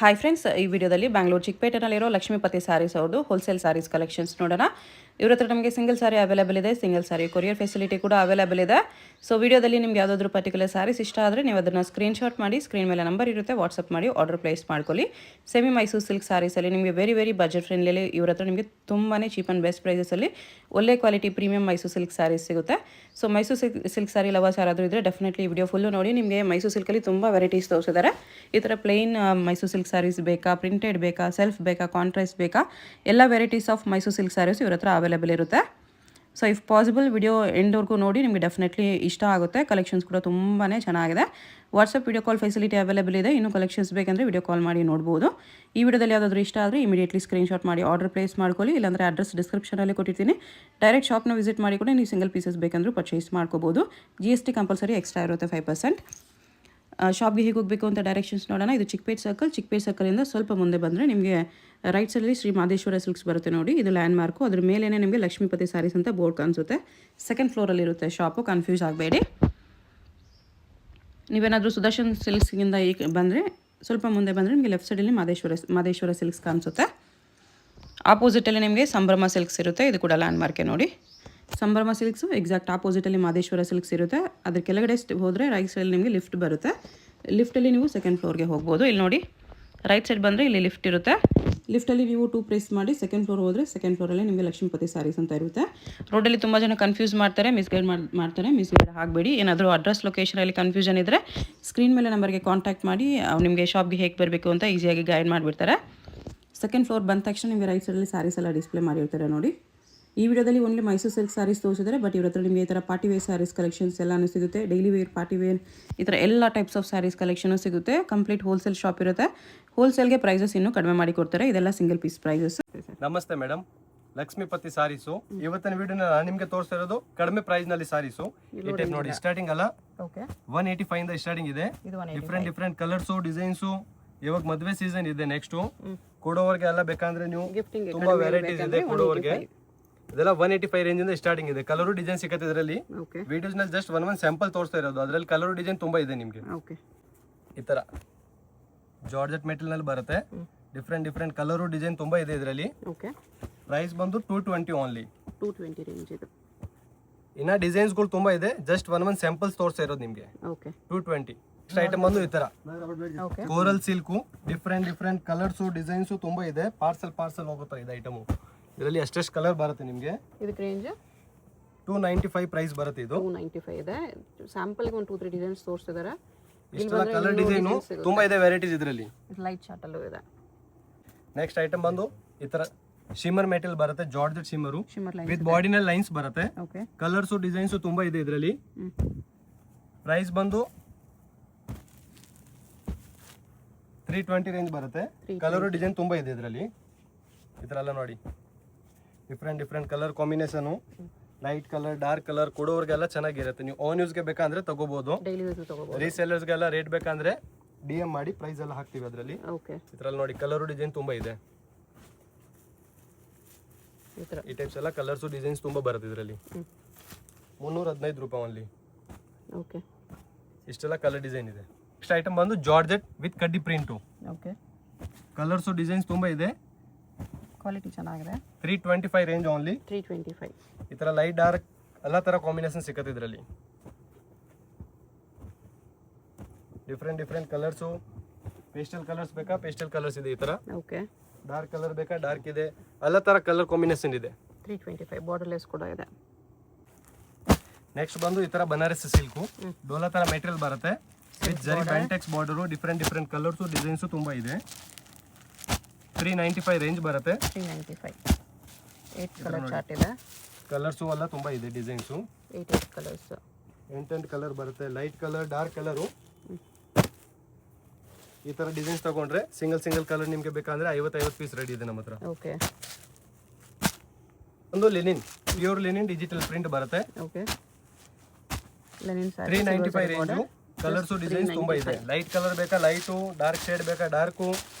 Hi friends, ಈ ವಿಡಿಯೋದಲ್ಲಿ ಬ್ಯಾಂಗ್ಳೂರು ಚಿಕ್ಕಪೇಟೆನಲ್ಲಿರೋ ಲಕ್ಷ್ಮೀಪತಿ ಸ್ಯಾರೀಸ್ ಅವ್ರದ್ದು ಹೋಲ್ಸೇಲ್ ಸ್ಯಾರೀಸ್ ಕಲೆಕ್ಷನ್ಸ್ ನೋಡೋಣ. ಇವ್ರ ಹತ್ರ ನಮಗೆ ಸಿಂಗಲ್ ಸಾರಿ ಅವೈಲೇಬಲ್ ಇದೆ, ಸಿಂಗಲ್ ಸಾರಿ ಕೊರಿಯರ್ ಫೆಸಿಲಿಟಿ ಕೂಡ ಅವೈಲೇಬಲ್ ಇದೆ. ಸೊ ವಿಡಿಯೋದಲ್ಲಿ ನಿಮ್ಗೆ ಯಾವುದಾದ್ರೂ ಪರ್ಟಿಕ್ಯುಲರ್ ಸ್ಯಾರೀಸ್ ಇಷ್ಟ ಆದರೆ ನೀವು ಅದನ್ನು ಸ್ಕ್ರೀನ್ಶಾಟ್ ಮಾಡಿ, ಸ್ಕ್ರೀನ್ ಮೇಲೆ ನಂಬರ್ ಇರುತ್ತೆ, ವಾಟ್ಸಪ್ ಮಾಡಿ ಆರ್ಡರ್ ಪ್ಲೇಸ್ ಮಾಡ್ಕೊಳ್ಳಿ. ಸೆಮಿ ಮೈಸೂರು ಸಿಲ್ಕ್ ಸ್ಯಾರೀಸಲ್ಲಿ ನಿಮಗೆ ವೆರಿ ಬಜೆಟ್ ಫ್ರೆಂಡ್ಲಿ ಇವ್ರ ಹತ್ರ ನಿಮಗೆ ತುಂಬಾ ಚೀಪ್ ಆ್ಯಂಡ್ ಬೆಸ್ಟ್ ಪ್ರೈಸಸಲ್ಲಿ ಒಳ್ಳೆ quality premium Mysuru silk sarees ಸಿಗುತ್ತೆ. So Mysuru silk saree lovers ಯಾರಾದರೂ ಇದ್ದರೆ ಡೆಫಿನೆಟ್ಲಿ ವಿಡಿಯೋ ಫುಲ್ಲು ನೋಡಿ. ನಿಮಗೆ ಮೈಸೂರು ಸಿಲ್ಕಲ್ಲಿ ತುಂಬ ವೆರೈಟೀಸ್ ತೋರಿಸಿದ್ದಾರೆ. ಈ ಥರ ಪ್ಲೇನ್ ಮೈಸೂರು ಸಿಲ್ಕ್ ಸ್ಯಾರೀಸ್ ಬೇಕಾ, ಪ್ರಿಂಟೆಡ್ ಬೇಕಾ, ಸೆಲ್ಫ್ ಬೇಕಾ, ಕಾಂಟ್ರಾಸ್ಟ್ ಬೇಕಾ, ಎಲ್ಲ varieties of Mysore silk saris ಇವ್ರ ಹತ್ರ ಅವೈಲೇಬಲ್ ಇರುತ್ತೆ. ಸೊ ಇಫ್ ಪಾಸಿಬಲ್ ವಿಡಿಯೋ ಎಂಡ್ವರೆಗೂ ನೋಡಿ, ನಿಮಗೆ ಡೆಫಿನೆಟ್ಲಿ ಇಷ್ಟ ಆಗುತ್ತೆ. ಕಲೆಕ್ಷನ್ಸ್ ಕೂಡ ತುಂಬಾ ಚೆನ್ನಾಗಿದೆ. WhatsApp video call facility available ಇದೆ. ಇನ್ನೂ ಕಲೆಕ್ಷನ್ಸ್ ಬೇಕಂದರೆ ವಿಡಿಯೋ ಕಾಲ್ ಮಾಡಿ ನೋಡ್ಬೋದು. ಈ ವಿಡಿಯೋದಲ್ಲಿ ಯಾವುದಾದ್ರೂ ಇಷ್ಟ ಆದರೆ ಇಮಿಡಿಯೇಟ್ಲಿ ಸ್ಕ್ರೀನ್ಶಾಟ್ ಮಾಡಿ ಆರ್ಡರ್ ಪ್ಲೇಸ್ ಮಾಡ್ಕೊಳ್ಳಿ. ಇಲ್ಲಾಂದರೆ ಅಡ್ರೆಸ್ ಡಿಸ್ಕ್ರಿಪ್ಷನಲ್ಲಿ ಕೊಟ್ಟಿರ್ತೀನಿ, ಡೈರೆಕ್ಟ್ ಶಾಪ್ನ ವಿಸಿಟ್ ಮಾಡಿ ಕೂಡ ನೀವು ಸಿಂಗಲ್ ಪೀಸಸ್ ಬೇಕಂದ್ರೂ ಪರ್ಚೇಸ್ ಮಾಡ್ಕೋಬೋದು. GST ಕಂಪಲ್ಸರಿ ಎಕ್ಸ್ಟ್ರಾ ಇರುತ್ತೆ 5%. ಶಾಪ್ಗೆ ಹೇಗೆ ಹೋಗಬೇಕು ಅಂತ ಡೈರೆಕ್ಷನ್ಸ್ ನೋಡೋಣ. ಇದು ಚಿಕ್ಕಪೇಟೆ ಸರ್ಕಲಿಂದ ಸ್ವಲ್ಪ ಮುಂದೆ ಬಂದರೆ ನಿಮಗೆ ರೈಟ್ ಸೈಡಲ್ಲಿ ಶ್ರೀ ಮಾದೇಶ್ವರ ಸಿಲ್ಕ್ಸ್ ಬರುತ್ತೆ ನೋಡಿ. ಇದು ಲ್ಯಾಂಡ್ ಮಾರ್ಕು. ಅದ್ರ ಮೇಲೇ ನಿಮಗೆ ಲಕ್ಷ್ಮೀಪತಿ ಸ್ಯಾರೀಸ್ ಅಂತ ಬೋರ್ಡ್ ಕಾಣಿಸುತ್ತೆ. ಸೆಕೆಂಡ್ ಫ್ಲೋರಲ್ಲಿರುತ್ತೆ ಶಾಪು, ಕನ್ಫ್ಯೂಸ್ ಆಗಬೇಡಿ. ನೀವೇನಾದರೂ ಸುದರ್ಶನ್ ಸಿಲ್ಕ್ಸ್ಗಿಂದ ಈಗ ಬಂದರೆ ಸ್ವಲ್ಪ ಮುಂದೆ ಬಂದರೆ ನಿಮಗೆ ಲೆಫ್ಟ್ ಸೈಡಲ್ಲಿ ಮಾದೇಶ್ವರ ಸಿಲ್ಕ್ಸ್ ಕಾಣಿಸುತ್ತೆ. ಆಪೋಸಿಟಲ್ಲಿ ನಿಮಗೆ ಸಂಭ್ರಮ ಸಿಲ್ಕ್ಸ್ ಇರುತ್ತೆ. ಇದು ಕೂಡ ಲ್ಯಾಂಡ್ ಮಾರ್ಕೆ ನೋಡಿ. ಸಂಭ್ರಮ ಸಿಲ್ಕ್ಸು ಎಕ್ಸಾಕ್ಟ್ ಆಪೋಸಿಟಲ್ಲಿ ಮಾದೇಶ್ವರ ಸಿಲ್ಕ್ಸ್ ಇರುತ್ತೆ. ಅದ್ರ ಕೆಳಗಡೆ ಹೋದರೆ ರೈಟ್ ಸೈಡಲ್ಲಿ ನಿಮಗೆ ಲಿಫ್ಟ್ ಬರುತ್ತೆ. ಲಿಫ್ಟಲ್ಲಿ ನೀವು ಸೆಕೆಂಡ್ ಫ್ಲೋರ್ಗೆ ಹೋಗ್ಬೋದು. ಇಲ್ಲಿ ನೋಡಿ, ರೈಟ್ ಸೈಡ್ ಬಂದರೆ ಇಲ್ಲಿ ಲಿಫ್ಟ್ ಇರುತ್ತೆ. ಲಿಫ್ಟಲ್ಲಿ ನೀವು 2 ಪ್ರೆಸ್ ಮಾಡಿ ಸೆಕೆಂಡ್ ಫ್ಲೋರ್ ಹೋದರೆ ಸೆಕೆಂಡ್ ಫ್ಲೋರಲ್ಲಿ ನಿಮಗೆ ಲಕ್ಷ್ಮೀಪತಿ ಸ್ಯಾರೀಸ್ ಅಂತ ಇರುತ್ತೆ. ರೋಡಲ್ಲಿ ತುಂಬ ಜನ ಕನ್ಫ್ಯೂಸ್ ಮಾಡ್ತಾರೆ, ಮಿಸ್ಗೈಡ್ ಆಗಬೇಡಿ. ಏನಾದರೂ ಅಡ್ರೆಸ್ ಲೊಕೇಶನಲ್ಲಿ ಕನ್ಫ್ಯೂಷನ್ ಇದ್ದರೆ ಸ್ಕ್ರೀನ್ ಮೇಲೆ ನಂಬರ್ಗೆ ಕಾಂಟ್ಯಾಕ್ಟ್ ಮಾಡಿ, ನಿಮಗೆ ಶಾಪ್ಗೆ ಹೇಗೆ ಬರಬೇಕು ಅಂತ ಈಸಿಯಾಗಿ ಗೈಡ್ ಮಾಡಿಬಿಡ್ತಾರೆ. ಸೆಕೆಂಡ್ ಫ್ಲೋರ್ ಬಂದ ತಕ್ಷಣ ನಿಮಗೆ ರೈಟ್ ಸೈಡಲ್ಲಿ ಸ್ಯಾರೀಸ್ ಎಲ್ಲ ಡಿಸ್ಪ್ಲೇ ಮಾಡಿರ್ತಾರೆ ನೋಡಿ. ಈ ವಿಡಿಯೋದಲ್ಲಿ ಓನ್ಲಿ ಮೈಸೂರು ಸಿಲ್ಕ್ ಸ್ಯಾರೀಸ್ ತೋರಿಸಿದ್ದಾರೆ. ಬಟ್ ಇವ್ರ ಹತ್ರ ನಿಮಗೆ ಈ ಥರ ಪಾರ್ಟಿ ವೇರ್ ಸ್ಯಾರೀಸ್ ಕಲೆಕ್ಷನ್ಸ್ ಎಲ್ಲನೂ ಸಿಗುತ್ತೆ. ಡೈಲಿ ವೇರ್, ಪಾರ್ಟಿ ವೇರ್, ಈ ಥರ ಎಲ್ಲ ಟೈಪ್ಸ್ ಆಫ್ ಸ್ಯಾರೀಸ್ ಕಲೆಕ್ಷನು ಸಿಗುತ್ತೆ. ಕಂಪ್ಲೀಟ್ ಹೋಲ್ಸೇಲ್ ಶಾಪ್ ಇರುತ್ತೆ. ಹೋಲ್ಸೇಲ್ಗೆ ಪ್ರೈಸಸ್ ಇನ್ನೂ ಕಡಿಮೆ ಮಾಡಿ ಕೊಡ್ತಾರೆ. ಇದೆಲ್ಲ ಸಿಂಗಲ್ ಪೀಸ್ ಪ್ರೈಸಸ್. ನಮಸ್ತೆ ಮೇಡಮ್, ಲಕ್ಷ್ಮೀಪತಿ ಸಾರೀಸು. ಇವತ್ತಿನ ವಿಡಿಯೋನ ನಾನು ನಿಮಗೆ ತೋರಿಸ್ತಾ ಇರೋದು ಕಡಿಮೆ ಪ್ರೈಸ್ ನಲ್ಲಿ ಸಾರೀಸು. ಈ ಟೈಪ್ ನೋಡಿ, ಸ್ಟಾರ್ಟಿಂಗ್ ಅಲ್ಲ 185 ಇಂದ ಸ್ಟಾರ್ಟಿಂಗ್ ಇದೆ. Different colours, designs. ಇವಾಗ ಮದುವೆ ಸೀಸನ್ ಇದೆ. ನೆಕ್ಸ್ಟ್ ಕೊಡೋವರ್ಗೆ ಎಲ್ಲ ಬೇಕಂದ್ರೆ ನೀವು ತುಂಬಾ ವೆರೈಟೀಸ್ ಇದೆ ಕೊಡೋವರ್ಗೆ. ಇದೆಲ್ಲ 185 ರೇಂಜ್ ಇಂದ ಸ್ಟಾರ್ಟಿಂಗ್ ಇದೆ. ಕಲರು ಡಿಸೈನ್ ಸಿಗುತ್ತೆ ಇದರಲ್ಲಿ. ವಿಡಿಯೋಸ್ ನಲ್ಲಿ ಜಸ್ಟ್ ಒನ್ ಸ್ಯಾಂಪಲ್ ತೋರಿಸ್ತಾ ಇರೋದು. ಅದರಲ್ಲಿ ಕಲರು ಡಿಸೈನ್ ತುಂಬಾ ಇದೆ ನಿಮಗೆ. ಈ ತರ ಜಾರ್ಜೆಟ್ ಮೆಟೀರಿಯಲ್ ನಲ್ಲಿ ಬರುತ್ತೆ. ಡಿಫ್ರೆಂಟ್ ಕಲರು ಡಿಸೈನ್ ತುಂಬಾ ಇದೆ ಇದರಲ್ಲಿ. ಪ್ರೈಸ್ ಬಂದು 220 ಓನ್ಲಿ. 220 ರೇಂಜ್ ಇದು. ಇನ್ನ ಡಿಸೈನ್ಸ್ ಗಳು ತುಂಬಾ ಇದೆ. ಜಸ್ಟ್ ಒನ್ ಸ್ಯಾಂಪಲ್ಸ್ ತೋರಿಸ್ತಾ ಇರೋದು ನಿಮಗೆ. 220. ನೆಕ್ಸ್ಟ್ ಐಟಮ್ ಬಂದು ಈ ತರ coral silk. Different colours designs ತುಂಬಾ ಇದೆ. ಪಾರ್ಸಲ್ ಹೋಗುತ್ತೆ ಇದು ಐಟಮು. ಇದರಲ್ಲಿ ಎಷ್ಟೆಷ್ಟು ಕಲರ್ ಬರುತ್ತೆ ನಿಮಗೆ. ಇದಕ್ಕೆ ರೇಂಜ್ 295 ಪ್ರೈಸ್ ಬರುತ್ತೆ. ಇದು 295 ಇದೆ. ಸ್ಯಾಂಪಲ್ ಗೆ 1 2 3 ಡಿಸೈನ್ಸ್ ತೋರಿಸಿದ್ದಾರೆ. ಇಷ್ಟೆಲ್ಲ ಕಲರ್ ಡಿಸೈನ್ ತುಂಬಾ ಇದೆ, ವೆರೈಟೀಸ್ ಇದರಲ್ಲಿ. ಲೈಟ್ ಶಾರ್ಟ್ ಅಲ್ಲೂ ಇದೆ. ನೆಕ್ಸ್ಟ್ ಐಟಮ್ ಬಂದು ಈ ತರ ಶಿಮ್ಮರ್ ಮೆಟೀರಿಯಲ್ ಬರುತ್ತೆ. ಜಾರ್ಜೆಟ್ ಶಿಮ್ಮರ್ ವಿತ್ ಬಾಡಿನಲ್ಲಿ ಲೈನ್ಸ್ ಬರುತ್ತೆ. ಕಲರ್ಸ್ ಡಿಸೈನ್ಸ್ ತುಂಬಾ ಇದೆ ಇದರಲ್ಲಿ. ಪ್ರೈಸ್ ಬಂದು 320 ರೇಂಜ್ ಬರುತ್ತೆ. ಕಲರ್ ಡಿಸೈನ್ ತುಂಬಾ ಇದೆ ಇದರಲ್ಲಿ. ಈ ತರ ಎಲ್ಲ ನೋಡಿ, different colour combination, light colour, dark colour. ಕೊಡೋರ್ಗೆಲ್ಲ ಚೆನ್ನಾಗಿರುತ್ತೆ. ನೀವು ಓನ್ ಯೂಸ್ಗೆ ಬೇಕಂದ್ರೆ ತಗೋಬಹುದು. ರೀಸೆಲ್ಲರ್ಸ್ಗೆಲ್ಲ ರೇಟ್ ಬೇಕಂದ್ರೆ DM ಮಾಡಿ ಪ್ರೈಸ್ ಎಲ್ಲ ಹಾಕ್ತಿವಿ ಅದರಲ್ಲಿ. ಇದ್ರಲ್ಲಿ ನೋಡಿ, ಕಲರ್ ಡಿಸೈನ್ ತುಂಬಾ ಇದೆ. ಈ ಟೈಪ್ಸ್ ಎಲ್ಲ ಕಲರ್ಸ್ ಡಿಸೈನ್ಸ್ ತುಂಬಾ ಬರುತ್ತೆ ಇದರಲ್ಲಿ. 315 ರೂಪಾಯಿ ಓನ್ಲಿ. ಇಷ್ಟೆಲ್ಲ ಕಲರ್ ಡಿಸೈನ್ ಇದೆ. ನೆಕ್ಸ್ಟ್ ಐಟಮ್ ಬಂದು ಜಾರ್ಜೆಟ್ ವಿತ್ ಕಡ್ಡಿ ಪ್ರಿಂಟು. ಕಲರ್ಸ್ ಡಿಸೈನ್ಸ್ ತುಂಬಾ ಇದೆ. ಕ್ವಾಲಿಟಿ ಚೆನ್ನಾಗಿದೆ. 325 ರೇಂಜ್ ಓನ್ಲಿ. 325. ಈ ತರ ಲೈಟ್ ಡಾರ್ಕ್ ಎಲ್ಲ ತರ ಕಾಂಬಿನೇಷನ್ ಸಿಗುತ್ತೆ ಇದರಲ್ಲಿ. Different colours. ಪೇಸ್ಟಲ್ ಕಲರ್ಸ್ ಬೇಕಾ, ಪೇಸ್ಟಲ್ ಕಲರ್ಸ್ ಇದೆ ಈ ತರ. ಡಾರ್ಕ್ ಕಲರ್ ಬೇಕಾ, ಡಾರ್ಕ್ ಇದೆ. ಎಲ್ಲ ತರ ಕಲರ್ ಕಾಂಬಿನೇಷನ್ ಇದೆ. 325 ಬಾರ್ಡರ್ಲೆಸ್ ಕೂಡ ಇದೆ. ನೆಕ್ಸ್ಟ್ ಬಂದು ಈ ತರ ಬನಾರಸ್ ಸಿಲ್ಕು. ಡೋಲಾ ತರ ಮೆಟೀರಿಯಲ್ ಬರುತ್ತೆ. ವಿತ್ ಜರಿ ಬ್ಯಾಂಟೆಕ್ಸ್ ಬಾರ್ಡರ್. ಡಿಫ್ರೆಂಟ್ ಕಲರ್ಸ್ ಡಿಸೈನ್ಸ್ ತುಂಬಾ ಇದೆ. 395 ರೇಂಜ್ ಬರುತ್ತೆ. 395. 8 ಕಲರ್ ಚಾರ್ಟ್ ಇದೆ. ಕಲರ್ಸ್ ಎಲ್ಲ ತುಂಬಾ ಇದೆ. Designs 8 colours. 8 ಕಲರ್ ಬರುತ್ತೆ. Light colour, dark colour. ಈ ತರ ಡಿಸೈನ್ಸ್ ತಗೊಂಡ್ರೆ ಸಿಂಗಲ್ ಕಲರ್ ನಿಮಗೆ ಬೇಕಂದ್ರೆ 50 ಪೀಸ್ ರೆಡಿ ಇದೆ ನಮ್ಮ ಹತ್ರ. ಒಂದು linen, pure linen digital print ಬರುತ್ತೆ. 395 ರೇಂಜ್. ಕಲರ್ಸ್ ಡಿಸೈನ್ಸ್ ತುಂಬಾ ಇದೆ. ಲೈಟ್ ಕಲರ್ ಬೇಕಾ ಲೈಟು, ಡಾರ್ಕ್ ಶೇಡ್ ಬೇಕಾ ಡಾರ್ಕು,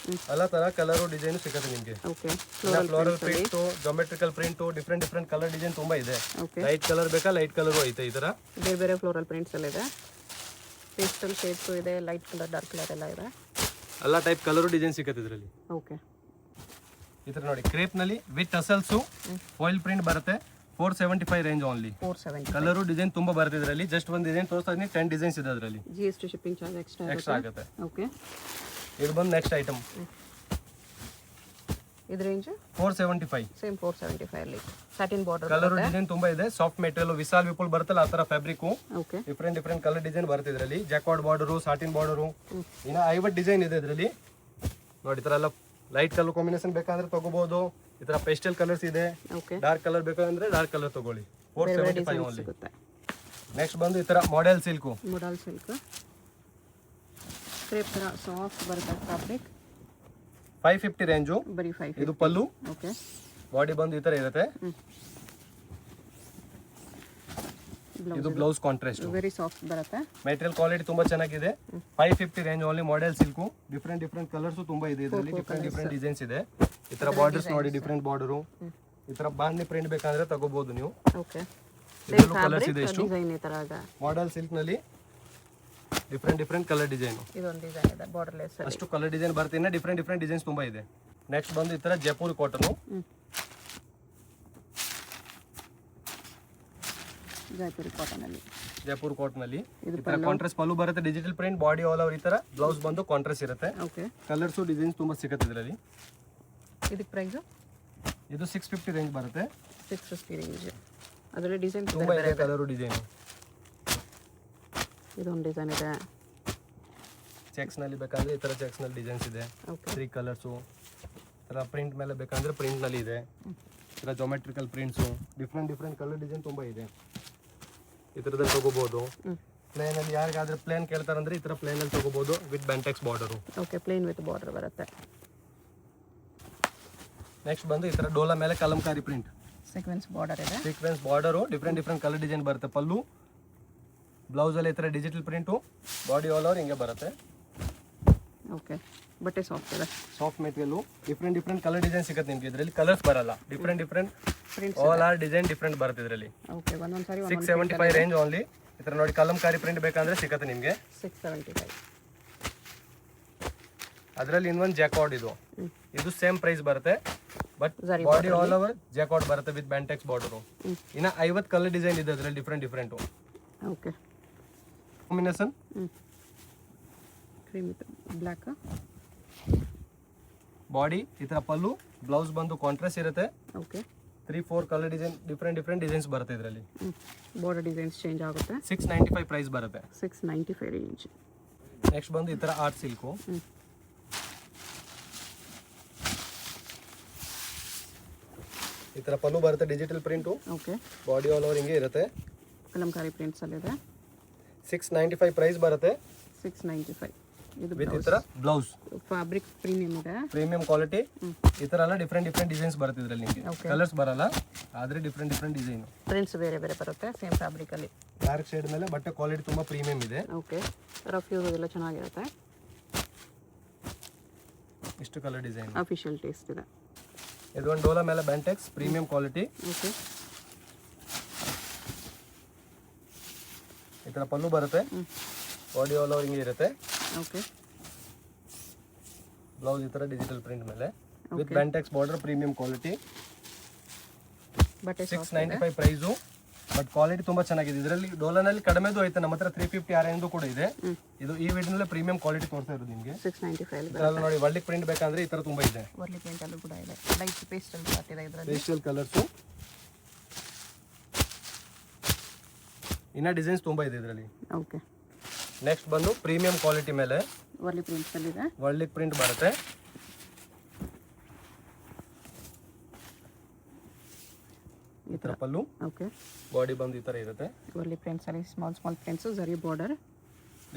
ಎಲ್ಲ ತರ ಕಲರ್ ಡಿಸೈನ್ ಸಿಗುತ್ತೆ ನಿಮಗೆ. Floral print, geometrical print, different colour design ತುಂಬಾ ಇದೆ. ಲೈಟ್ ಕಲರ್ ಬೇಕಾ ಲೈಟ್ ಕಲರ್ ಐತೆ. ಈ ತರ ಬೇರೆ ಫ್ಲೋರಲ್ ಪ್ರಿಂಟ್ಸ್ ಎಲ್ಲ ಇದೆ. ಪೇಸ್ಟಲ್ ಶೇಡ್ಸ್ ಇದೆ. ಲೈಟ್ ಕಲರ್, ಡಾರ್ಕ್ ಕಲರ್ ಎಲ್ಲ ಇದೆ. ಎಲ್ಲ ಟೈಪ್ ಕಲರು ಡಿಸೈನ್ ಸಿಗುತ್ತೆ ಇದರಲ್ಲಿ. ಓಕೆ, ಈ ತರ ನೋಡಿ ಕ್ರೇಪ್ ನಲ್ಲಿ ವಿತ್ ಟಸಲ್ಸ್ ಫಾಯಿಲ್ ಪ್ರಿಂಟ್ ಬರುತ್ತೆ. 475 ರೇಂಜ್ ಓನ್ಲಿ. 470. ಕಲರು ಡಿಸೈನ್ ತುಂಬಾ ಬರುತ್ತೆ ಇದರಲ್ಲಿ. ಜಸ್ಟ್ ಒಂದು ಡಿಸೈನ್ ತೋರಿಸ್ತಾ ಇದೀನಿ, 10 ಡಿಸೈನ್ಸ್ ಇದೆ ಅದರಲ್ಲಿ. GST ಶಿಪ್ಪಿಂಗ್ ಚಾರ್ಜ್ ಎಕ್ಸ್ಟ್ರಾ ಆಗುತ್ತೆ. ಓಕೆ, ಇದು ಬಂದು ನೆಕ್ಸ್ಟ್ ಐಟಮ್. ಇದು ರೇಂಜ್ 475. ಸೇಮ್ 475 ಅಲ್ಲಿ ಸ್ಯಾಟಿನ್ ಬಾರ್ಡರ್. ಕಲರ್ ಡಿಸೈನ್ ತುಂಬಾ ಇದೆ. ಸಾಫ್ಟ್ ಮೆಟೀರಿಯಲ್, ವಿಶಾಲ್ ವಿಪುಲ್ ಬರುತ್ತಲ್ಲ ಆ ತರ fabric. Okay, different colour design ಬರುತ್ತೆ ಇದರಲ್ಲಿ. ಜಾಕ್ವಾರ್ಡ್ ಬಾರ್ಡರು, ಸಾಟಿನ್ ಬಾರ್ಡರು, ಇನ್ನ 50 ಡಿಸೈನ್ ಇದೆ ಇದರಲ್ಲಿ. ನೋಡಿ ಈ ತರ ಎಲ್ಲ ಲೈಟ್ ಕಲರ್ ಕಾಂಬಿನೇಷನ್ ಬೇಕಂದ್ರೆ ತಗೋಬಹುದು. ಈ ತರ ಪೇಸ್ಟಲ್ ಕಲರ್ಸ್ ಇದೆ. ಓಕೆ, ಡಾರ್ಕ್ ಕಲರ್ ಬೇಕಂದ್ರೆ ಡಾರ್ಕ್ ಕಲರ್ ತಗೊಳ್ಳಿ. 475 ಓನ್ಲಿ. ಸಿಗುತ್ತೆ. ನೆಕ್ಸ್ಟ್ ಬಂದು ಈ ತರ model silk. Modal silk crepe ತರ ಸಾಫ್ಟ್ ಬರುತ್ತೆ ಫ್ಯಾಬ್ರಿಕ್. 550 ರೇಂಜು. ಬರೀ 5. ಇದು ಪಲ್ಲು. ಓಕೆ, ಬಾಡಿ ಬಂದು ಈ ತರ ಇರುತ್ತೆ. ಇದು ಬ್ಲೌಸ್ ಕಾಂಟ್ರಾಸ್ಟ್. ವೆರಿ ಸಾಫ್ಟ್ ಬರುತ್ತೆ. ಮೆಟೀರಿಯಲ್ ಕ್ವಾಲಿಟಿ ತುಂಬಾ ಚೆನ್ನಾಗಿದೆ. 550 range only. Model silk. Different colours ತುಂಬಾ ಇದೆ ಇದರಲ್ಲಿ. ಡಿಫ್ರೆಂಟ್ ಡಿಸೈನ್ಸ್ ಇದೆ. ಈ ತರ ಬಾರ್ಡರ್ಸ್ ನೋಡಿ, ಡಿಫ್ರೆಂಟ್ ಬಾರ್ಡರು. ಈ ತರ ಬಾಂಧಿ ಪ್ರಿಂಟ್ ಬೇಕಂದ್ರೆ ತಗೋಬಹುದು ನೀವು. ಓಕೆ, ಇದರಲ್ಲೂ ಕಲರ್ಸ್ ಇದೆ. ಎಷ್ಟು ಡಿಸೈನ್ ಈ ತರ ಇದೆ. ಮಾಡೆಲ್ ಸಿಲ್ಕ್ ನಲ್ಲಿ ಡಿಫ್ರೆಂಟ್ ಕಲರ್ ಡಿಸೈನ್. ಇದೊಂದು ಡಿಸೈನ್ ಇದೆ ಬಾರ್ಡರ್ಲೆಸ್. ಅಷ್ಟು ಕಲರ್ ಡಿಸೈನ್ ಬರ್ತೀನಿ. ಡಿಫ್ರೆಂಟ್ ಡಿಸೈನ್ಸ್ ತುಂಬಾ ಇದೆ. ನೆಕ್ಸ್ಟ್ ಬಂದು ಈ ತರ ಜೈಪುರ್ ಕಾಟನ್. ಜೈಪುರ್ ಕಾಟನ್ ಅಲ್ಲಿ ಈ ತರ ಕಾಂಟ್ರಾಸ್ಟ್ ಪಲ್ಲು ಬರುತ್ತೆ. Digital print, body all over ಈ ತರ. ಬ್ಲೌಸ್ ಬಂದು ಕಾಂಟ್ರಾಸ್ಟ್ ಇರುತ್ತೆ. ಓಕೆ, ಕಲರ್ಸ್ ಡಿಸೈನ್ಸ್ ತುಂಬಾ ಸಿಗುತ್ತೆ ಇದರಲ್ಲಿ. ಇದಕ್ಕೆ ಪ್ರೈಸ್ ಇದು 650 ರೇಂಜ್ ಬರುತ್ತೆ. 650 ರೇಂಜ್. ಅದರಲ್ಲಿ ಡಿಸೈನ್ ತುಂಬಾ ಇದೆ. Colour design. ಇದೊಂದು ಡಿಸೈನ್ ಇದೆ. ಚೆಕ್ಸ್ ನಲ್ಲಿ ಬೇಕಂದ್ರೆ ಈ ತರ ಚೆಕ್ಸ್ ನಲ್ಲಿ ಡಿಸೈನ್ಸ್ ಇದೆ. Okay, 3 colours. ತರ ಪ್ರಿಂಟ್ ಮೇಲೆ ಬೇಕಂದ್ರೆ ಪ್ರಿಂಟ್ ನಲ್ಲಿ ಇದೆ. ತರ ಜೋಮೆಟ್ರಿಕಲ್ ಪ್ರಿಂಟ್ಸ್. ಡಿಫ್ರೆಂಟ್ ಕಲರ್ ಡಿಸೈನ್ ತುಂಬಾ ಇದೆ. ಈ ತರದಲ್ಲಿ ತಗೋಬಹುದು. ಪ್ಲೇನ್ ಅಲ್ಲಿ ಯಾರಿಗಾದ್ರೆ ಪ್ಲೇನ್ ಕೇಳ್ತಾರಂದ್ರೆ ಈ ತರ ಪ್ಲೇನ್ ಅಲ್ಲಿ ತಗೋಬಹುದು with Bentex border. Okay, plane with border ಬರುತ್ತೆ. ನೆಕ್ಸ್ಟ್ ಬಂದು ಈ ತರ ಡೋಲಾ ಮೇಲೆ ಕಲಂಕಾರಿ ಪ್ರಿಂಟ್. ಸೀಕ್ವೆನ್ಸ್ ಬಾರ್ಡರ್ ಇದೆ. Sequence border. Different colour design ಬರುತ್ತೆ. ಪಲ್ಲು, ಬ್ಲೌಸ್ ಅಲ್ಲಿ ಈ ತರ digital print, body all over ಹಿಂಗೆ ಬರುತ್ತೆ. ಓಕೆ, ಬಟ್ಟೆ ಸಾಫ್ಟ್ ಇದೆ. Soft material. Different colour design ಸಿಗುತ್ತೆ ನಿಮಗೆ ಇದರಲ್ಲಿ. ಕಲರ್ಸ್ ಬರಲ್ಲ. Different prints all are design different ಬರುತ್ತೆ ಇದರಲ್ಲಿ. ಓಕೆ, ಒಂದೊಂದು ಸಾರಿ 675 ರೇಂಜ್ ಓನ್ಲಿ. ಈ ತರ ನೋಡಿ ಕಲಂಕಾರಿ ಪ್ರಿಂಟ್ ಬೇಕಂದ್ರೆ ಸಿಗುತ್ತೆ ನಿಮಗೆ. 675. ಅದರಲ್ಲಿ ಇನ್ನೊಂದು ಜಾಕಾರ್ಡ್. ಇದು ಸೇಮ್ ಪ್ರೈಸ್ ಬರುತ್ತೆ. But body all over jacquard ಬರುತ್ತೆ ವಿತ್ ಬೆಂಟೆಕ್ಸ್ ಬಾರ್ಡರ್. ಇನ್ನ 50 ಕಲರ್ ಡಿಸೈನ್ ಇದೆ ಅದರಲ್ಲಿ. Different okay, combination. Cream with black. Body ಈ ತರ ಪಲ್ಲು, ಬ್ಲೌಸ್ ಬಂದು ಕಾಂಟ್ರಾಸ್ಟ್ ಇರುತ್ತೆ. Okay, 3-4 colour design different designs ಬರುತ್ತೆ ಇದರಲ್ಲಿ. ಬಾರ್ಡರ್ ಡಿಸೈನ್ಸ್ ಚೇಂಜ್ ಆಗುತ್ತೆ. 695 ಪ್ರೈಸ್ ಬರುತ್ತೆ. 695 ರೇಂಜ್. ನೆಕ್ಸ್ಟ್ ಬಂದು ಈ ತರ ಆರ್ಟ್ ಸಿಲ್ಕು. ಈ ತರ ಪಲ್ಲು ಬರುತ್ತೆ. Digital print. Okay, body all over ಹಿಂಗೆ ಇರುತ್ತೆ. ಕಲಂಕಾರಿ ಪ್ರಿಂಟ್ಸ್ ಅಲ್ಲಿ ಇದೆ. 695 ಪ್ರೈಸ್ ಬರುತ್ತೆ. 695. ಇದು ವಿತ್ ಈ ತರ ಬ್ಲೌಸ್. ಫ್ಯಾಬ್ರಿಕ್ ಪ್ರೀಮಿಯಂ ಇದೆ. Premium quality. ಈ ತರ ಎಲ್ಲ ಡಿಫ್ರೆಂಟ್ ಡಿಸೈನ್ಸ್ ಬರುತ್ತೆ ಇದರಲ್ಲಿ. ನಿಮಗೆ ಕಲರ್ಸ್ ಬರಲ್ಲ, ಆದ್ರೆ ಡಿಫ್ರೆಂಟ್ ಡಿಸೈನ್. ಪ್ರಿಂಟ್ಸ್ ಬೇರೆ ಬರುತ್ತೆ ಸೇಮ್ ಫ್ಯಾಬ್ರಿಕ್ ಅಲ್ಲಿ. ಡಾರ್ಕ್ ಶೇಡ್ ಮೇಲೆ ಬಟ್ಟೆ ಕ್ವಾಲಿಟಿ ತುಂಬಾ ಪ್ರೀಮಿಯಂ ಇದೆ. ಓಕೆ, ರಫ್ ಯೂಸ್ ಎಲ್ಲ ಚೆನ್ನಾಗಿರುತ್ತೆ. ಇಷ್ಟು ಕಲರ್ ಡಿಸೈನ್. ಅಫಿಷಿಯಲ್ ಟೇಸ್ಟ್ ಇದೆ. ಇದು ಒಂದು ಡೋಲಾ ಮೇಲೆ ಬೆಂಟೆಕ್ಸ್ ಪ್ರೀಮಿಯಂ ಕ್ವಾಲಿಟಿ. ಓಕೆ, ಈ ತರ ಪಲ್ಲು ಬರುತ್ತೆ. ಬಾಡಿ ಆಲ್ ಓವರ್ ಹಿಂಗೆ ಇರುತ್ತೆ. ಓಕೆ, ಬ್ಲೌಸ್ ಈ ತರ ಡಿಜಿಟಲ್ ಪ್ರಿಂಟ್ ಮೇಲೆ with Bentex border. Premium quality. ಬಟ್ಟೆ 695 ಪ್ರೈಸು. ಬಟ್ ಕ್ವಾಲಿಟಿ ತುಂಬಾ ಚೆನ್ನಾಗಿದೆ. ಇದರಲ್ಲಿ ಡೋಲಾನಲ್ಲಿ ಕಡಿಮೆದು ಐತೆ ನಮ್ಮ ಹತ್ರ. 350 RN ಕೂಡ ಇದೆ. ಇದು ಈ ವಿಡಿಯೋನಲ್ಲಿ ಪ್ರೀಮಿಯಂ ಕ್ವಾಲಿಟಿ ತೋರಿಸ್ತಾ ಇರೋದು ನಿಮಗೆ. 695 ಇದರಲ್ಲಿ ನೋಡಿ ವರ್ಲಿಕ್ ಪ್ರಿಂಟ್ ಬೇಕಂದ್ರೆ ಈ ತರ ತುಂಬಾ ಇದೆ. ವರ್ಲಿ ಪ್ರಿಂಟ್ ಅಲ್ಲೂ ಕೂಡ ಇದೆ. ಲೈಟ್ ಪೇಸ್ಟಲ್ ಕಲರ್ ಇದೆ ಇದರಲ್ಲಿ. Pastel colours. ಇನ್ನ ಡಿಸೈನ್ಸ್ ತುಂಬಾ ಇದೆ ಇದರಲ್ಲಿ. ಓಕೆ, ನೆಕ್ಸ್ಟ್ ಬಂದು ಪ್ರೀಮಿಯಂ ಕ್ವಾಲಿಟಿ ಮೇಲೆ ವರ್ಲಿ ಪ್ರಿಂಟ್ಸ್ ಅಲ್ಲಿ ಇದೆ. ವರ್ಲಿಕ್ ಪ್ರಿಂಟ್ ಬರುತ್ತೆ. ಈ ತರ ಪಲ್ಲು. ಓಕೆ, ಬಾಡಿ ಬಂದು ಈ ತರ ಇರುತ್ತೆ. ವರ್ಲಿ ಪ್ರಿಂಟ್ಸ್ ಅಲ್ಲಿ ಸ್ಮಾಲ್ ಪ್ರಿಂಟ್ಸ್, ಜರಿ ಬಾರ್ಡರ್.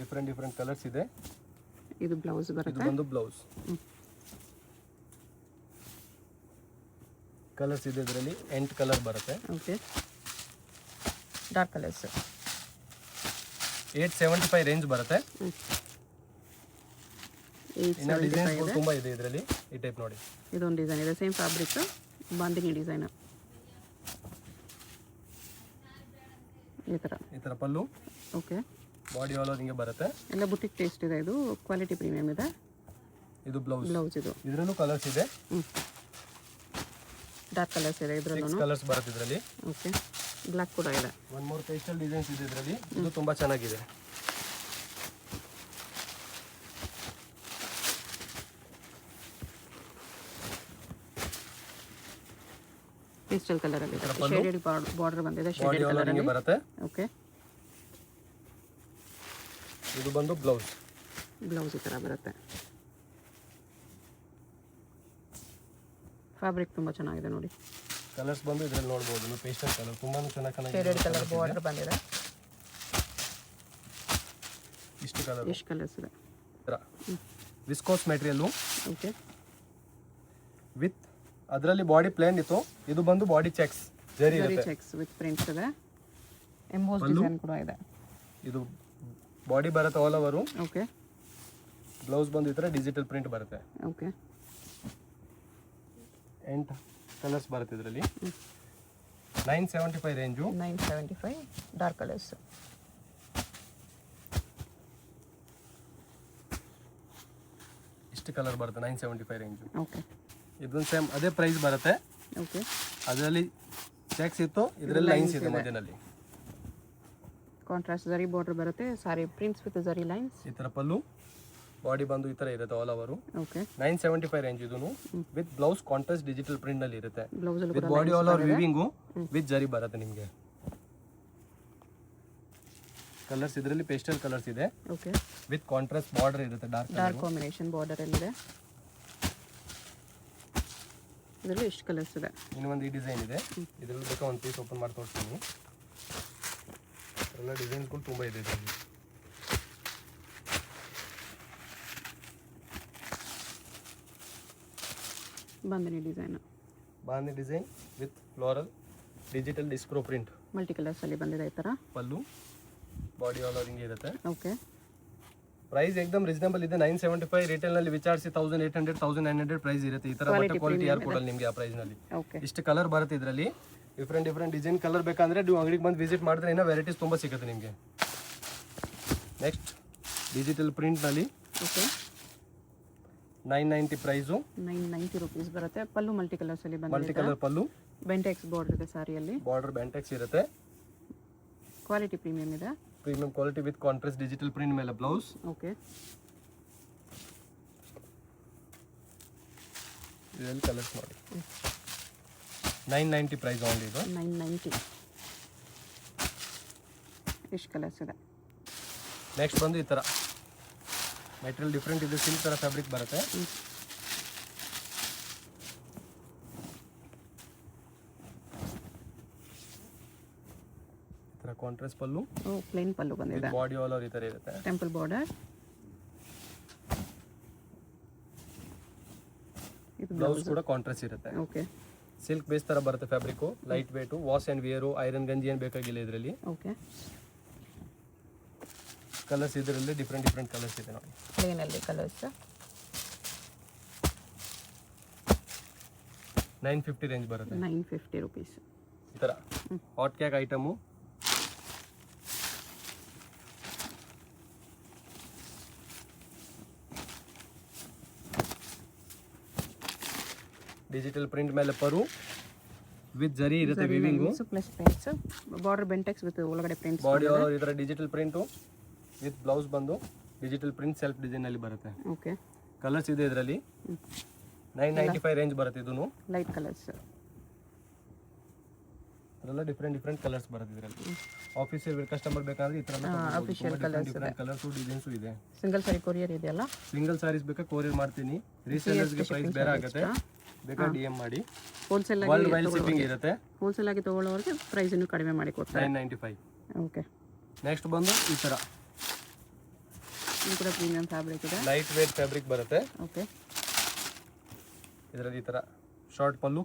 ಡಿಫ್ರೆಂಟ್ ಕಲರ್ಸ್ ಇದೆ. ಇದು ಬ್ಲೌಸ್ ಇದು ಬರುತ್ತೆ. ಬಂದು ಬ್ಲೌಸ್. ಕಲರ್ಸ್ ಇದೆ ಇದರಲ್ಲಿ. 8 ಕಲರ್ ಬರುತ್ತೆ. Okay, dark colours. 875 ರೇಂಜ್ ಬರುತ್ತೆ. ಇನ್ನ ಡಿಸೈನ್ಸ್ ತುಂಬಾ ಇದೆ ಇದರಲ್ಲಿ. ಈ ಟೈಪ್ ನೋಡಿ. ಇದೊಂದು ಡಿಸೈನ್ ಇದೆ. Same fabric, bandhani design. ಈ ತರ ಪಲ್ಲು. ಓಕೆ, ಬಾಡಿ ಆಲ್ ಓವರ್ ಹಿಂಗೆ ಬರುತ್ತೆ. ಎಲ್ಲ ಬುಟಿಕ್ ಟೇಸ್ಟ್ ಇದೆ. ಇದು ಕ್ವಾಲಿಟಿ ಪ್ರೀಮಿಯಂ ಇದೆ. ಇದು ಬ್ಲೌಸ್. ಬ್ಲೌಸ್ ಇದು. ಇದರಲ್ಲೂ ಕಲರ್ಸ್ ಇದೆ. ಡಾರ್ಕ್ ಕಲರ್ಸ್ ಇದೆ ಇದರಲ್ಲೂ. 6 ಕಲರ್ಸ್ ಬರುತ್ತೆ ಇದರಲ್ಲಿ. ಓಕೆ. ಬ್ಲ್ಯಾಕ್ ಕೂಡ ಇದೆ. ಒನ್ ಮೋರ್ ಪೇಸ್ಟಲ್ ಡಿಸೈನ್ಸ್ ಇದೆ ಇದರಲ್ಲಿ. ಇದು ತುಂಬಾ ಚೆನ್ನಾಗಿದೆ. ಪೇಸ್ಟಲ್ ಕಲರ್ ಅಲ್ಲಿ ಇದೆ. ಶೇಡೆಡ್ ಬಾರ್ಡರ್ ಬಂದಿದೆ. Body shaded all colour over ಅಲ್ಲಿ ಬರುತ್ತೆ. ಓಕೆ. ಇದು ಬಂದು ಬ್ಲೌಸ್. ಬ್ಲೌಸ್ ಈ ತರ ಬರುತ್ತೆ. ಫ್ಯಾಬ್ರಿಕ್ ತುಂಬಾ ಚೆನ್ನಾಗಿದೆ ನೋಡಿ. ಕಲರ್ಸ್ ಬಂದು ಇದರಲ್ಲಿ ನೋಡಬಹುದು. ನೀವು ಪೇಸ್ಟಲ್ ಕಲರ್ ತುಂಬಾ ಚೆನ್ನಾಗಿ ಶೇಡೆಡ್ ಕಲರ್ ಬಾರ್ಡರ್ ಬಂದಿದೆ. ಇಷ್ಟು ಕಲರ್. ಎಷ್ಟು ಕಲರ್ಸ್ ಇದೆ? Viscose material. ಓಕೆ. ವಿತ್ ಅದರಲ್ಲಿ ಬಾಡಿ ಪ್ಲೇನ್ ಇತ್ತು. ಇದು ಬಂದು ಬಾಡಿ ಚೆಕ್ಸ್ ಜರಿ ಜರಿ ಇರುತ್ತೆ. ಚೆಕ್ಸ್ ವಿತ್ ಪ್ರಿಂಟ್ಸ್ ಇದೆ. ಎಂಬೋಸ್ ಡಿಸೈನ್ ಕೂಡ ಇದೆ. ಇದು ಬಾಡಿ ಬರುತ್ತೆ ಆಲ್ ಓವರ್. ಓಕೆ. ಬ್ಲೌಸ್ ಬಂದು ಈ ತರ ಡಿಜಿಟಲ್ ಪ್ರಿಂಟ್ ಬರುತ್ತೆ. ಓಕೆ. 8 ಕಲರ್ಸ್ ಬರುತ್ತೆ ಇದರಲ್ಲಿ. 975 ರೇಂಜು. 975 dark colours. ಇಷ್ಟು ಕಲರ್ ಬರುತ್ತೆ 975 ರೇಂಜು. ಓಕೆ. ಇದೊಂದು ಸೇಮ್ ಅದೇ ಪ್ರೈಸ್ ಬರುತ್ತೆ. ಓಕೆ. ಅದರಲ್ಲಿ ಚೆಕ್ಸ್ ಇತ್ತು, ಇದರಲ್ಲಿ ಲೈನ್ಸ್ ಇದೆ ಮಧ್ಯದಲ್ಲಿ. ಕಾಂಟ್ರಾಸ್ಟ್ ಜರಿ ಬಾರ್ಡರ್ ಬರುತ್ತೆ. ಸಾರಿ ಪ್ರಿಂಟ್ಸ್ ವಿತ್ ಜರಿ ಲೈನ್ಸ್. ಈ ತರ ಪಲ್ಲು, ಬಾಡಿ ಬಂದು ಈ ತರ ಇರುತ್ತೆ ಆಲ್ ಓವರ್. ಓಕೆ. 975 ರೇಂಜ್ ಇದನ್ನು. With blouse contrast digital print ನಲ್ಲಿ ಇರುತ್ತೆ. ಬ್ಲೌಸ್ ಅಲ್ಲಿ with body all over weaving with ಜರಿ ಬರುತ್ತೆ ನಿಮಗೆ. ಕಲರ್ಸ್ ಇದರಲ್ಲಿ ಪೇಸ್ಟಲ್ ಕಲರ್ಸ್ ಇದೆ. ಓಕೆ. ವಿತ್ ಕಾಂಟ್ರಾಸ್ಟ್ ಬಾರ್ಡರ್ ಇರುತ್ತೆ. ಡಾರ್ಕ್ ಕಾಂಬಿನೇಷನ್ ಬಾರ್ಡರ್ ಅಲ್ಲಿ ಇದೆ. ಇದರಲ್ಲಿ ಎಷ್ಟು ಕಲರ್ಸ್ ಇದೆ? ಇನ್ನೊಂದು ಈ ಡಿಸೈನ್ ಇದೆ. ಇದರಲ್ಲಿ ಬೇಕಾ ಒಂದು ಪೀಸ್ ಓಪನ್ ಮಾಡಿ ತೋರಿಸ್ತೀನಿ. ಎಲ್ಲ ಡಿಸೈನ್ಗಳು ತುಂಬ ಇದೆ ಇದರಲ್ಲಿ. Bandhani design. Bandhani design with floral digital ಡಿಸ್ಪ್ರೋ ಪ್ರಿಂಟ್. ಮಲ್ಟಿ ಕಲರ್ಸ್ ಅಲ್ಲಿ ಬಂದಿದೆ ಈ ತರ. ಪಲ್ಲು, ಬಾಡಿ ಆಲ್ ಓವರ್ ಹಿಂಗೆ ಇರುತ್ತೆ. ಓಕೆ. ಪ್ರೈಸ್ ಏಕದಮ್ ರೀಸನಬಲ್ ಇದೆ. 975 ರಿಟೇಲ್ ನಲ್ಲಿ ವಿಚಾರಿಸಿ 1800 1900 ಪ್ರೈಸ್ ಇರುತ್ತೆ. ಈ ತರ ಬಟ್ಟೆ ಕ್ವಾಲಿಟಿ ಯಾರು ಕೊಡಲ್ಲ ನಿಮಗೆ ಆ ಪ್ರೈಸ್ ನಲ್ಲಿ. ಓಕೆ. ಇಷ್ಟು ಕಲರ್ ಬರುತ್ತೆ ಇದರಲ್ಲಿ. ಡಿಫ್ರೆಂಟ್ ಡಿಸೈನ್ ಕಲರ್ ಬೇಕಂದ್ರೆ ನೀವು ಅಂಗಡಿಗೆ ಬಂದು ವಿಸಿಟ್ ಮಾಡಿದ್ರೆ ಇನ್ನೂ ವೆರೈಟೀಸ್ ತುಂಬ ಸಿಗುತ್ತೆ ನಿಮಗೆ. ನೆಕ್ಸ್ಟ್ ಡಿಜಿಟಲ್ ಪ್ರಿಂಟ್ ನಲ್ಲಿ. ಓಕೆ. 990 ಪ್ರೈಸು. 990 ರೂಪೀಸ್ ಬರುತ್ತೆ. ಪಲ್ಲು ಮಲ್ಟಿ ಕಲರ್ಸ್ ಅಲ್ಲಿ ಬಂದಿದೆ. ಮಲ್ಟಿ ಕಲರ್ ಪಲ್ಲು. ಬೆಂಟೆಕ್ಸ್ ಬಾರ್ಡರ್ ಇದೆ ಸಾರಿಯಲ್ಲಿ. ಬಾರ್ಡರ್ ಬೆಂಟೆಕ್ಸ್ ಇರುತ್ತೆ. ಕ್ವಾಲಿಟಿ ಪ್ರೀಮಿಯಂ ಇದೆ. Premium quality with contrast digital print ಮೇಲೆ ಬ್ಲೌಸ್. ಓಕೆ. ಇದರಲ್ಲಿ ಕಲರ್ಸ್ ನೋಡಿ. 990 ಪ್ರೈಸ್ ಓನ್ಲಿ ಇದು. 990. ಎಷ್ಟು ಕಲರ್ಸ್ ಇದೆ? ನೆಕ್ಸ್ಟ್ ಬಂದು ಈ ಥರ ಮೆಟೀರಿಯಲ್ ಡಿಫ್ರೆಂಟ್ ಇದೆ. ಸಿಲ್ಕ್ ಥರ ಫ್ಯಾಬ್ರಿಕ್ ಬರುತ್ತೆ. ಈ ಥರ ಕಾಂಟ್ರಾಸ್ಟ್ ಪಲ್ಲು. ಪ್ಲೇನ್ ಪಲ್ಲು ಬಂದಿದೆ. ಬಾಡಿ ಆಲ್ ಓವರ್ ಈ ಥರ ಇರುತ್ತೆ. Temple border. ಇದು ಬ್ಲೌಸ್ ಕೂಡ ಕಾಂಟ್ರಾಸ್ಟ್ ಇರುತ್ತೆ. ಓಕೆ. ಸಿಲ್ಕ್ ಬೇಸ್ ಥರ ಬರುತ್ತೆ fabric. Light weight, wash and wear, iron ಗಂಜಿ ಏನು ಬೇಕಾಗಿಲ್ಲ ಇದರಲ್ಲಿ. ಓಕೆ. ಕಲರ್ಸ್ ಇದರಲ್ಲಿ ಡಿಫ್ರೆಂಟ್ ಕಲರ್ಸ್ ಇದೆ ನೋಡಿ. ಪ್ಲೇನ್ ಅಲ್ಲಿ ಕಲರ್ಸ್. 950 ರೇಂಜ್ ಬರುತ್ತೆ. 950 ರೂಪೀಸ್. ಈ ಥರ ಹಾಟ್ ಕ್ಯಾಕ್ ಐಟಮು. ಡಿಜಿಟಲ್ ಪ್ರಿಂಟ್ ಮೇಲೆ ಪರು ವಿತ್ ಜರಿ ಇರುತ್ತೆ weaving. Plus prints. Border Bentex with ಒಳಗಡೆ ಪ್ರಿಂಟ್ಸ್. ಬಾಡಿ ಆಲ್ ಓವರ್ ಈ ಥರ ಡಿಜಿಟಲ್ ಪ್ರಿಂಟು ವಿತ್ ಬ್ಲೌಸ್ ಬಂದು ಡಿಜಿಟಲ್ ಪ್ರಿಂಟ್ ಸೆಲ್ಫ್ ಡಿಸೈನ್ ಅಲ್ಲಿ ಬರುತ್ತೆ. ಓಕೆ. ಕಲರ್ಸ್ ಇದೆ ಇದರಲ್ಲಿ. 995 ರೇಂಜ್ ಬರುತ್ತೆ ಇದನ್ನು. Light colours. ಅದೆಲ್ಲ ಡಿಫ್ರೆಂಟ್ ಕಲರ್ಸ್ ಬರುತ್ತೆ ಇದರಲ್ಲಿ. ಆಫೀಸಿಯಲ್ ಕಸ್ಟಮರ್ ಬೇಕಾದ್ರೆ ಈ ಥರ ಅಫಿಷಿಯಲ್ ಡಿಫ್ರೆಂಟ್ ಕಲರ್ಸು ಡಿಸೈನ್ಸು ಇದೆ. ಸಿಂಗಲ್ ಸಾರಿ ಕೊರಿಯರ್ ಇದೆಯಲ್ಲ? ಸಿಂಗಲ್ ಸಾರೀಸ್ ಬೇಕಾ ಕೊರಿಯರ್ ಮಾಡ್ತೀನಿ. ರೀಸೇಲರ್ಸ್ಗೆ ಪ್ರೈಸ್ ಬೇರೆ ಆಗುತ್ತೆ. ಬೇಕಾ DM ಮಾಡಿ. ಹೋಲ್ಸೇಲ್ ವರ್ಲ್ಡ್ ವೈಡ್ ಶಿಪ್ಪಿಂಗ್ ಇರುತ್ತೆ. ಹೋಲ್ಸೇಲ್ ಆಗಿ ತಗೊಳ್ಳೋರಿಗೆ ಪ್ರೈಸ್ ಇನ್ನೂ ಕಡಿಮೆ ಮಾಡಿ ಕೊಡ್ತಾರೆ. 995. ಓಕೆ. ನೆಕ್ಸ್ಟ್ ಬಂದು ಈ ಥರ ಇದು ಕೂಡ ಪ್ರೀಮಿಯಂ ಫ್ಯಾಬ್ರಿಕ್ ಇದೆ. ಲೈಟ್ ವೇಟ್ ಫ್ಯಾಬ್ರಿಕ್ ಬರುತ್ತೆ. ಓಕೆ. ಇದರಲ್ಲಿ ಈ ಥರ ಶಾರ್ಟ್ ಪಲ್ಲು,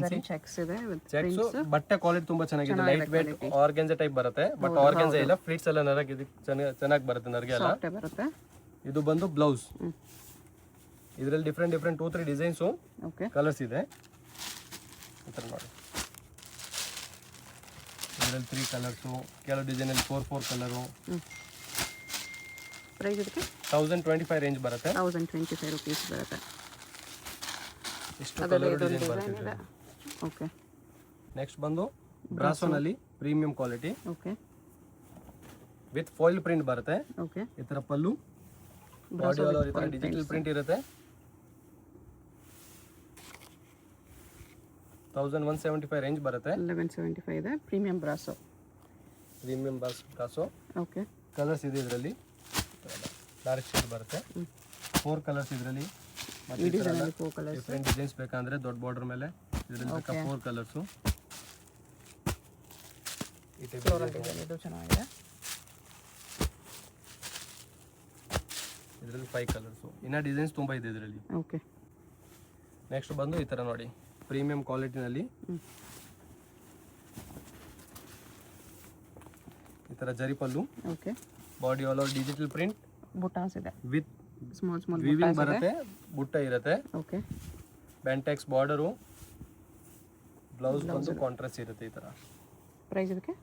ಜರಿ ಚೆಕ್ಸ್ ಇದೆ ವಿತ್ ಚೆಕ್ಸ್. ಬಟ್ಟೆ ಕ್ವಾಲಿಟಿ ತುಂಬಾ ಚೆನ್ನಾಗಿದೆ. ಲೈಟ್ ವೇಟ್ ಆರ್ಗೆನ್ಜಾ ಟೈಪ್ ಬರುತ್ತೆ. ಬಟ್ ಆರ್ಗೆನ್ಜಾ ಇಲ್ಲ, ಫ್ಲೀಟ್ಸ್ ಎಲ್ಲ ನರಗೆ ಚೆನ್ನಾಗಿ ಬರುತ್ತೆ. ನರಗೆ ಎಲ್ಲ ಸಾಫ್ಟ್ ಬರುತ್ತೆ. ಇದು ಬಂದು ಬ್ಲೌಸ್. ಇದರಲ್ಲಿ ಡಿಫ್ರೆಂಟ್ 2-3 ಡಿಸೈನ್ಸು. ಓಕೆ. ಕಲರ್ಸ್ ಇದೆ ಈ ಥರ ನೋಡಿ. ಇದರಲ್ಲಿ 3 ಕಲರ್ಸು, ಕೆಲವು ಡಿಸೈನಲ್ಲಿ 4 ಕಲರು. ಪ್ರೈಸ್ ಇದಕ್ಕೆ 1025 ರೇಂಜ್ ಬರುತ್ತೆ. 1025 ರುಪೀಸ್ ಬರುತ್ತೆ. ಇಷ್ಟು ಕಲರ್ ಡಿಸೈನ್ ಬರುತ್ತೆ. ಓಕೆ. ನೆಕ್ಸ್ಟ್ ಬಂದು ಬ್ರಾಸೋನಲ್ಲಿ premium quality okay. With foil print ಬರುತ್ತೆ. ಓಕೆ. ಈ ತರ ಪಲ್ಲು, ಬಾಡಿ ಆಲ್ ಓವರ್ ಈ ತರ ಡಿಜಿಟಲ್ ಪ್ರಿಂಟ್ ಇರುತ್ತೆ. 1175 ರೇಂಜ್ ಬರುತ್ತೆ. 1175 ಇದೆ. Premium brasso. ಓಕೆ. ಕಲರ್ಸ್ ಇದೆ ಇದರಲ್ಲಿ. ಡಾರ್ಕ್ ಶೇಡ್ ಬರುತ್ತೆ. 4 ಕಲರ್ಸ್ ಇದರಲ್ಲಿ. ಈ ಡಿಸೈನ್ ಅಲ್ಲಿ 4 ಕಲರ್ಸ್. ಡಿಫರೆಂಟ್ ಡಿಸೈನ್ಸ್ ಬೇಕಂದ್ರೆ ದೊಡ್ಡ ಬಾರ್ಡರ್ ಮೇಲೆ ಇದರಲ್ಲಿ ಬೇಕಾ 4 ಕಲರ್ಸ್. ಈ ಟೈಪ್ ಫ್ಲೋರಲ್ ಡಿಸೈನ್ ಇದು ಚೆನ್ನಾಗಿದೆ. ಇದರಲ್ಲಿ 5 ಕಲರ್ಸ್. ಇನ್ನ ಡಿಸೈನ್ಸ್ ತುಂಬಾ ಇದೆ ಇದರಲ್ಲಿ. ಓಕೆ. ನೆಕ್ಸ್ಟ್ ಬಂದು ಈ ತರ ನೋಡಿ ಪ್ರೀಮಿಯಂ ಕ್ವಾಲಿಟಿನಲ್ಲಿ ಈ ತರ zari pallu. Okay. Body all over digital print. ಬುಟಾಸ್ ಇದೆ. ವಿತ್ ಸ್ಮಾಲ್ ವೀವಿಂಗ್ ಬರುತ್ತೆ. ಬುಟ್ಟ ಇರುತ್ತೆ. ಓಕೆ. ಬ್ಯಾಂಟೆಕ್ಸ್ ಬಾರ್ಡರು. ಬ್ಲೌಸ್ ಬಂದು ಕಾಂಟ್ರಾಸ್ಟ್ ಇರುತ್ತೆ ಈ ತರ. ಪ್ರೈಸ್ ಇದಕ್ಕೆ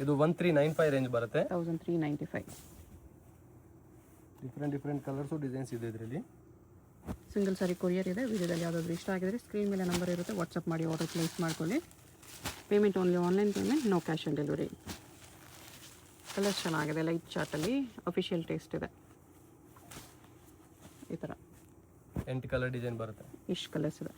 ಇದು 1395 ರೇಂಜ್ ಬರುತ್ತೆ. 1395. ಡಿಫರೆಂಟ್ ಕಲರ್ಸ್ ಡಿಸೈನ್ಸ್ ಇದೆ ಇದರಲ್ಲಿ. ಸಿಂಗಲ್ ಸಾರಿ ಕೊರಿಯರ್ ಇದೆ. ವಿಡಿಯೋದಲ್ಲಿ ಯಾವುದಾದ್ರು ಇಷ್ಟ ಆಗಿದ್ರೆ ಸ್ಕ್ರೀನ್ ಮೇಲೆ ನಂಬರ್ ಇರುತ್ತೆ, ವಾಟ್ಸಪ್ ಮಾಡಿ ಆರ್ಡರ್ ಪ್ಲೇಸ್ ಮಾಡ್ಕೊಳ್ಳಿ. Payment only online payment, no cash on delivery. Colours ಚೆನ್ನಾಗಿದೆ. ಲೈಟ್ ಚಾರ್ಟಲ್ಲಿ ಅಫಿಷಿಯಲ್ ಟೇಸ್ಟ್ ಇದೆ. ಈ ಥರ 8 ಕಲರ್ ಡಿಸೈನ್ ಬರುತ್ತೆ. ಇಷ್ಟು ಕಲರ್ಸ್ ಇದೆ.